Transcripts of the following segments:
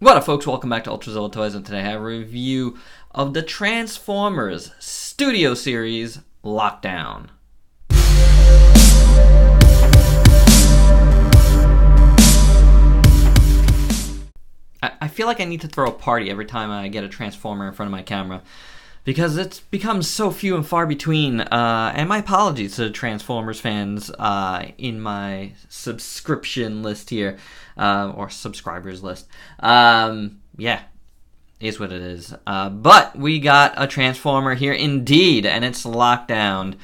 What up, folks? Welcome back to Ultrazilla Toys, and today I have a review of the Transformers Studio Series Lockdown. I feel like I need to throw a party every time I get a Transformer in front of my camera, because it's become so few and far between, and my apologies to Transformers fans in my subscription list here, or subscribers list. Yeah, is what it is. But we got a Transformer here indeed, and it's Lockdown.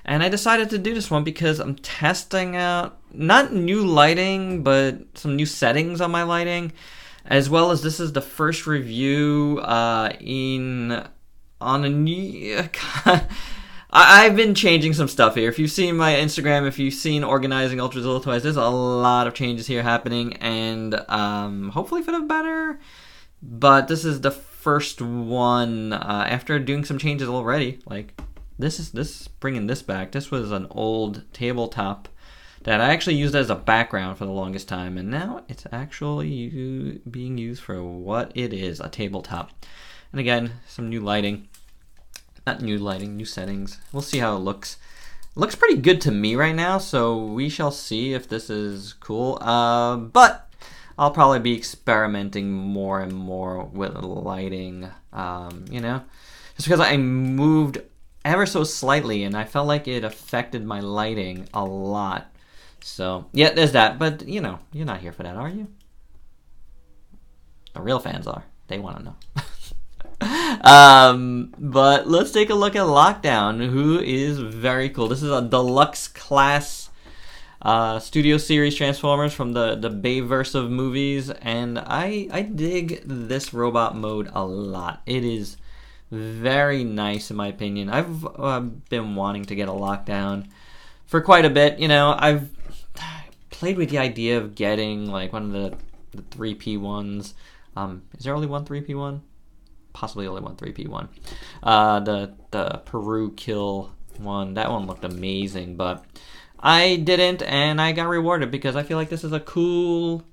And I decided to do this one because I'm testing out, not new lighting, but some new settings on my lighting, as well as this is the first review on a new... I've been changing some stuff here. If you've seen my Instagram, if you've seen Organizing Ultrazilla Toys, there's a lot of changes here happening, and hopefully for the better. But this is the first one after doing some changes already. Like this is bringing this back. This was an old tabletop that I actually used as a background for the longest time, and now it's actually being used for what it is, a tabletop. And again, some new lighting. Not new lighting, new settings. We'll see how it looks. It looks pretty good to me right now, so we shall see if this is cool. But I'll probably be experimenting more and more with lighting, just because I moved ever so slightly, and I felt like it affected my lighting a lot. So, yeah, there's that. But, you're not here for that, are you? The real fans are. They want to know. But let's take a look at Lockdown, who is very cool. This is a deluxe class Studio Series Transformers from the Bayverse of movies, and I dig this robot mode a lot. It is very nice in my opinion. I've been wanting to get a Lockdown for quite a bit. I've played with the idea of getting like one of the 3P ones. Is there only one 3P one? Possibly only one 3P one. The Peru kill one, that one looked amazing, but I didn't, and I got rewarded because I feel like this is a cool,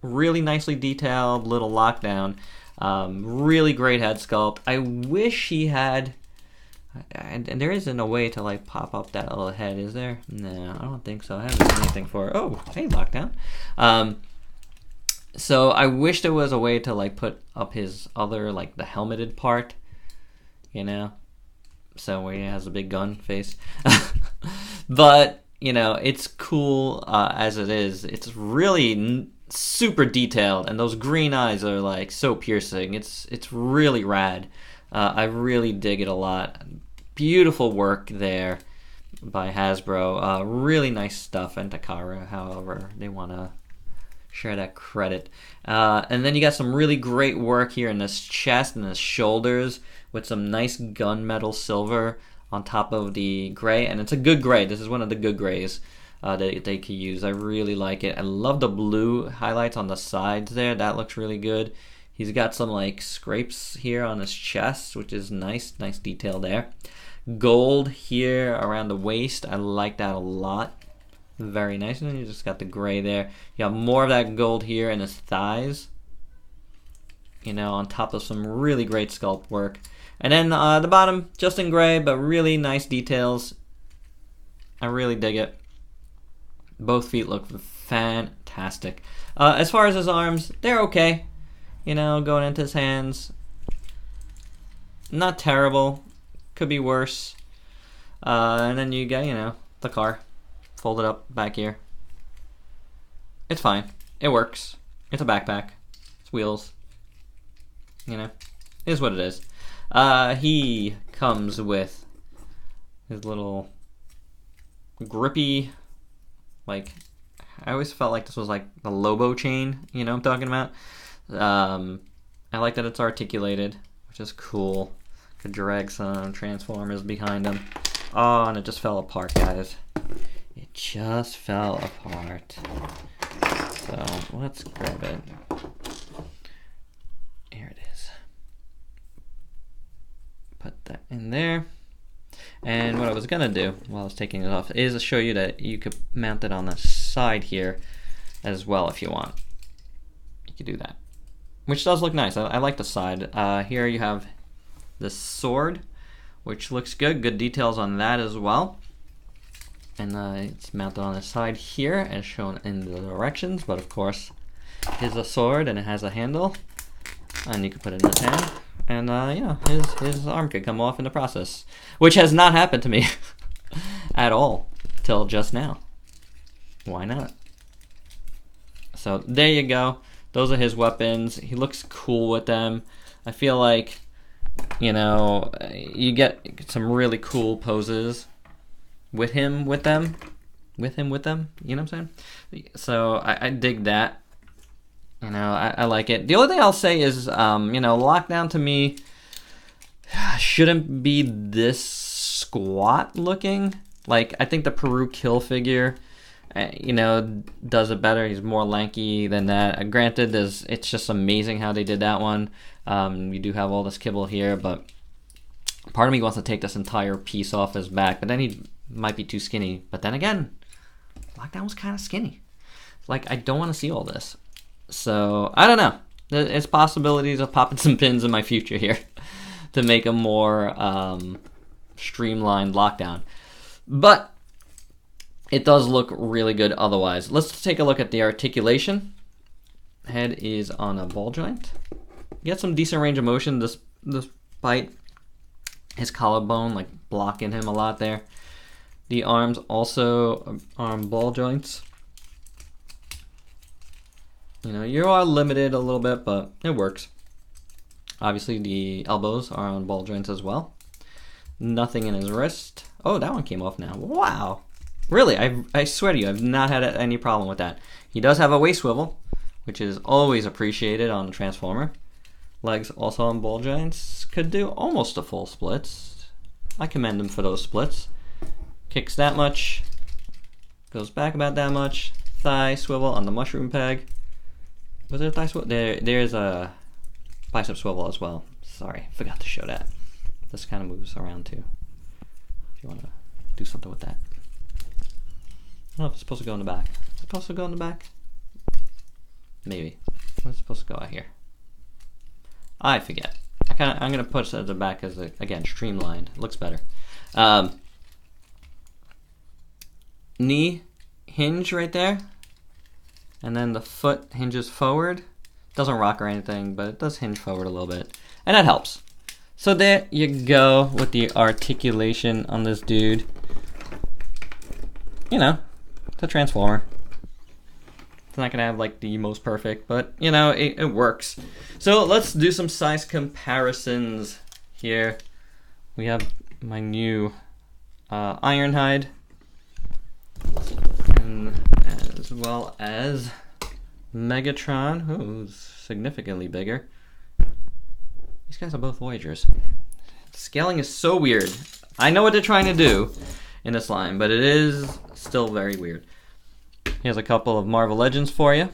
really nicely detailed little Lockdown. Really great head sculpt. I wish he had, and there isn't a way to like pop up that little head, is there? No, I don't think so. I haven't seen anything for it. Oh, hey, Lockdown. So I wish there was a way to like put up his other, like the helmeted part, so where he has a big gun face. But it's cool as it is. It's really super detailed, and those green eyes are like so piercing. It's really rad. I really dig it a lot. Beautiful work there by Hasbro. Really nice stuff, and Takara, however they want to share that credit. And then you got some really great work here in this chest and his shoulders with some nice gunmetal silver on top of the gray, and it's a good gray. This is one of the good grays that they could use. I really like it. I love the blue highlights on the sides there. That looks really good. He's got some like scrapes here on his chest, which is nice detail there. Gold here around the waist. I like that a lot. Very nice. And then you just got the gray there. You have more of that gold here in his thighs, on top of some really great sculpt work. And then the bottom, just in gray, but really nice details. I really dig it. Both feet look fantastic. As far as his arms, they're okay. Going into his hands, not terrible. Could be worse. And then you got, the car. Fold it up back here. It's fine. It works. It's a backpack. It's wheels. It is what it is. He comes with his little grippy, like, I always felt like this was like the Lobo chain, what I'm talking about? I like that it's articulated, which is cool. Could drag some Transformers behind him. Oh, and it just fell apart, guys. It just fell apart. So let's grab it. Here it is. Put that in there. And what I was gonna do while I was taking it off is show you that you could mount it on the side here as well if you want. You could do that. which does look nice. I like the side. Here you have the sword, which looks good. Good details on that as well. And it's mounted on the side here as shown in the directions, but of course here's a sword and it has a handle, and you can put it in his hand, and you know, his arm could come off in the process, which has not happened to me at all till just now. Why not? So there you go. Those are his weapons. He looks cool with them. I feel like, you know, you get some really cool poses with him, with them. You know what I'm saying? So I dig that. You know, I like it. The only thing I'll say is, you know, Lockdown to me shouldn't be this squat looking. Like, I think the Peru Kill figure, you know, does it better. He's more lanky than that. Granted, it's just amazing how they did that one. You do have all this kibble here, but part of me wants to take this entire piece off his back, but then he might be too skinny. But then again, Lockdown was kind of skinny. Like, I don't want to see all this. So, I don't know. There's possibilities of popping some pins in my future here to make a more streamlined Lockdown. But it does look really good otherwise. Let's take a look at the articulation. Head is on a ball joint. Get some decent range of motion despite his collarbone like blocking him a lot there. The arms also are on ball joints. You know, you are limited a little bit, but it works. Obviously, the elbows are on ball joints as well. Nothing in his wrist. Oh, that one came off now. Wow. Really, I swear to you, I've not had any problem with that. He does have a waist swivel, which is always appreciated on a Transformer. Legs also on ball joints. Could do almost a full splits. I commend him for those splits. Kicks that much. Goes back about that much. Thigh swivel on the mushroom peg. Was there a thigh swivel? There's a bicep swivel as well. Sorry, forgot to show that. This kind of moves around too. If you want to do something with that. I don't know if it's supposed to go in the back. Is it supposed to go in the back? Maybe. Where's it supposed to go out here? I forget. I'm gonna put it at the back as again streamlined. It looks better. Knee hinge right there, and then the foot hinges forward. Doesn't rock or anything, but it does hinge forward a little bit, and that helps. So there you go with the articulation on this dude. You know, it's a Transformer. It's not gonna have like the most perfect, but you know, it works. So let's do some size comparisons here. We have my new Ironhide, and as well as Megatron, who's significantly bigger. These guys are both Voyagers. Scaling is so weird. I know what they're trying to do in this line, but it is still very weird. Here's a couple of Marvel Legends for you.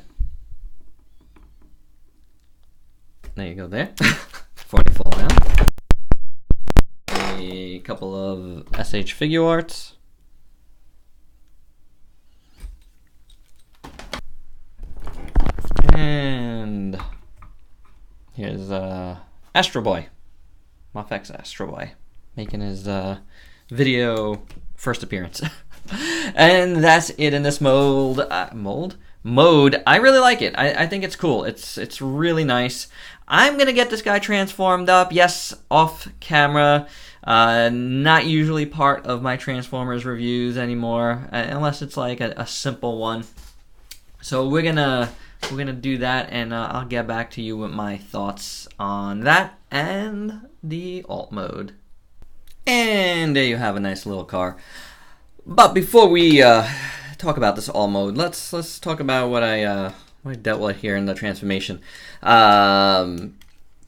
There you go there. Before they fall down. A couple of SH Figure Arts. And here's Astro Boy. Mafex Astro Boy. Making his video first appearance. And that's it in this mode. I really like it. I think it's cool. It's really nice. I'm gonna get this guy transformed up. Yes, off camera. Not usually part of my Transformers reviews anymore, unless it's like a simple one. So we're gonna do that, and I'll get back to you with my thoughts on that and the alt mode. And there you have a nice little car. But before we talk about this alt mode, let's talk about what I dealt with here in the transformation.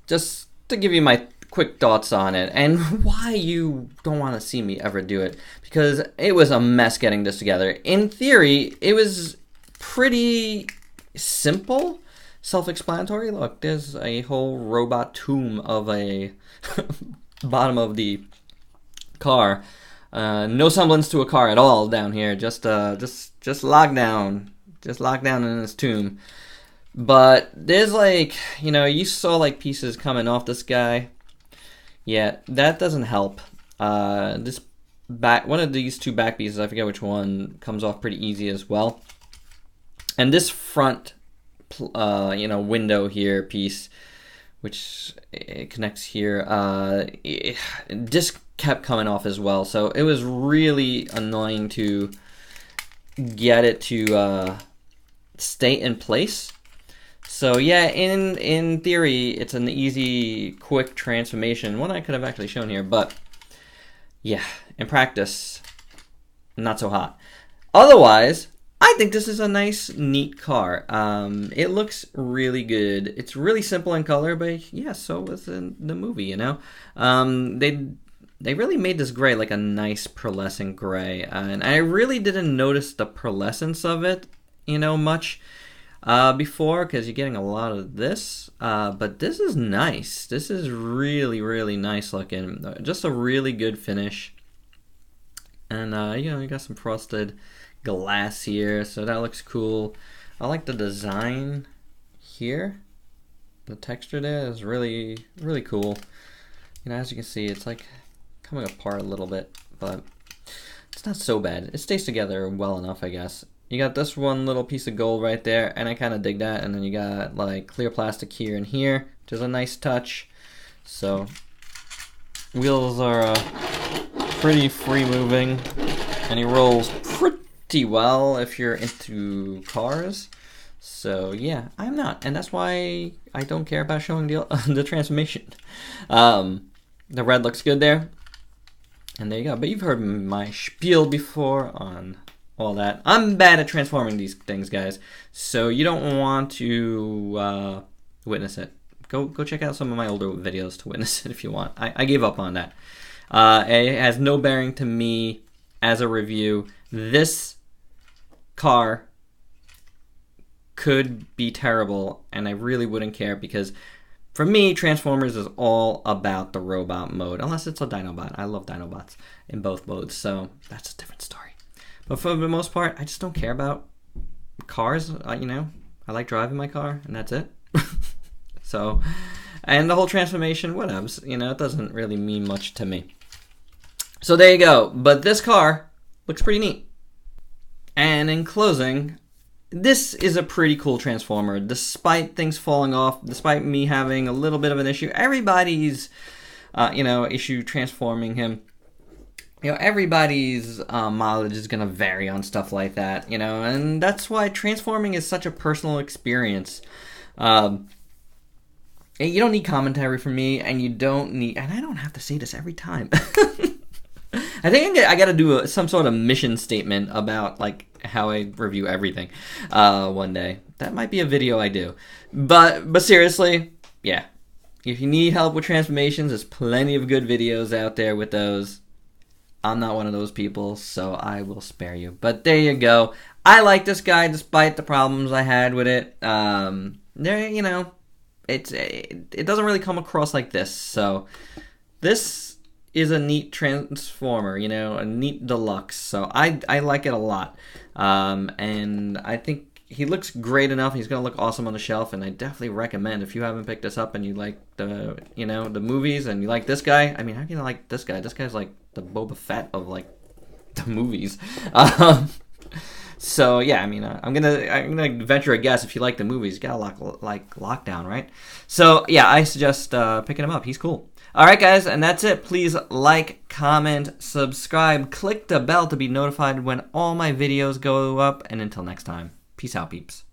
Just to give you my quick thoughts on it and why you don't want to see me ever do it, because it was a mess getting this together. In theory, it was pretty simple, self-explanatory. Look, there's a whole robot tomb of a bottom of the car. No semblance to a car at all down here. Just lockdown in this tomb. But there's like, you know, you saw like pieces coming off this guy. Yeah, that doesn't help. This one of these two back pieces, I forget which one, comes off pretty easy as well. And this front, you know, window here piece, which it connects here, just kept coming off as well. So it was really annoying to get it to stay in place. So yeah, in theory, it's an easy, quick transformation. One I could have actually shown here, but yeah, in practice, not so hot. Otherwise, I think this is a nice, neat car. It looks really good. It's really simple in color, but yeah, so was in the movie, you know? They really made this gray like a nice pearlescent gray, and I really didn't notice the pearlescence of it, you know, much before, because you're getting a lot of this, but this is nice. This is really, really nice looking. Just a really good finish. And, you know, you got some frosted glass here, so that looks cool. I like the design here. The texture there is really, really cool. You know, as you can see, it's like coming apart a little bit, but it's not so bad. It stays together well enough, I guess. You got this one little piece of gold right there, and I kind of dig that. And then you got like clear plastic here and here, which is a nice touch. So wheels are pretty free moving, and he rolls pretty well if you're into cars. So yeah, I'm not, and that's why I don't care about showing the transformation. The red looks good there, and there you go. But you've heard my spiel before on all that. I'm bad at transforming these things, guys, so you don't want to witness it. Go check out some of my older videos to witness it if you want. I gave up on that. It has no bearing to me as a review. This car could be terrible, and I really wouldn't care, because for me, Transformers is all about the robot mode, unless it's a Dinobot. I love Dinobots in both modes, so that's a different story. But for the most part, I just don't care about cars. You know, I like driving my car, and that's it. So, and the whole transformation, whatever. You know, it doesn't really mean much to me. So there you go. But this car looks pretty neat. And in closing, this is a pretty cool Transformer. Despite things falling off, despite me having a little bit of an issue, everybody's, you know, issue transforming him. You know, everybody's mileage is going to vary on stuff like that, you know, and that's why transforming is such a personal experience. You don't need commentary from me, and you don't need, and I don't have to say this every time. I think I got to do some sort of mission statement about, like, how I review everything one day. That might be a video I do. But seriously, yeah. If you need help with transformations, there's plenty of good videos out there with those. I'm not one of those people, so I will spare you. But there you go. I like this guy despite the problems I had with it. There, you know, it doesn't really come across like this. So this is a neat Transformer, you know, a neat deluxe. So I like it a lot. And I think he looks great enough. He's going to look awesome on the shelf, and I definitely recommend, if you haven't picked this up and you like the, you know, the movies, and you like this guy. I mean, how can you like this guy? This guy's like the Boba Fett of, like, the movies. So yeah, I mean, I'm gonna venture a guess, if you like the movies, you gotta like Lockdown, right? So yeah, I suggest picking him up. He's cool. All right, guys, and that's it. Please like, comment, subscribe, click the bell to be notified when all my videos go up, and until next time, peace out, peeps.